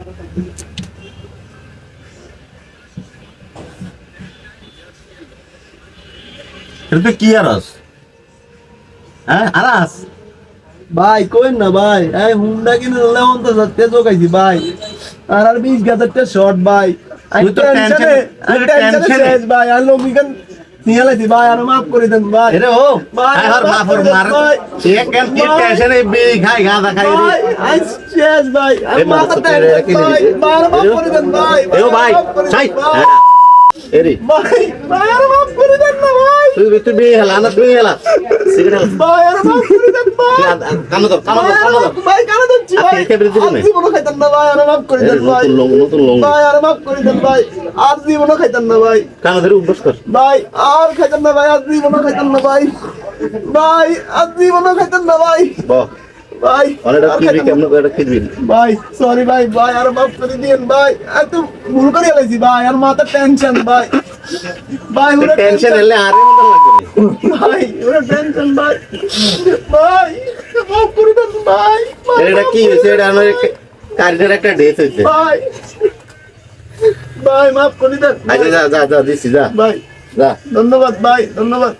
তুই কি আরস? হ্যাঁ আরাস ভাই কইন না ভাই, এই হুন্ডা কিনে লেমন তো যাচ্ছে জোগাইছি ভাই, আর 20,000 শর্ট ভাই। তুই তো টেনশনে শেষ ভাই, আর লোক ইখান নিয়ে লাইছি ভাই, আর মাফ করে দেন ভাই। এরে ও ভাই, আর মাফ করে দেন মার ভাই। এক এক টেনশনে বিড়ি খাই গাঁজা খাই রে ভাই, আজ শেষ ভাই, আর এই মাথা মাথা টাইট পেরে ভাই, ভাই, আর মাফ করে দেন ভাই। এও ভাই মাফ করে দেন চাই ভাই। এরে ভাই, ভাই, আর মাফ করে দেন না ভাই। তুই বিড়ি হেলা না তুই হেলা সিগারেট ভাই, আর মাফ করে দেন ভাই। কানো দাও ভাই, কানে ধরছি ভাই। আপনি খেয়ে দিবেন আর জীবনও খাইতাম না ভাই, আর মাফ করে দেন ভাই। নতুন লং ভাই, আর মাফ করে দেন ভাই। আর জীবনও খাইতাম না ভাই। কানো ধরে উঠবস কর ভাই, আর খাইতাম না ভাই, আর জীবনও খাইতাম না ভাই। ভাই, আর জীবনও খাইতাম না ভাই। বাহ ভাই, অনেকটা আর কিবি খাইতাম না। কেমন করে কিবি ভাই, সরি ভাই, ভাই, আর মাফ করে দিয়েন ভাই। আর তো ভুল করে গেছি ভাই, আর মাথা টেনশন ভাই। ভাই, পুরো টেনশন এলে আরে মত লাগবে ভাই, পুরো টেনশন ভাই। ভাই, মাফ করে দেন ভাই। ভাই, এটা কি হইছে এটা আমার কারেন্টের একটা ডেথ হইছে ভাই, ভাই, মাফ করে দেন আচ্ছা যা দিছি যা ভাই। যা ধন্যবাদ ভাই, ধন্যবাদ।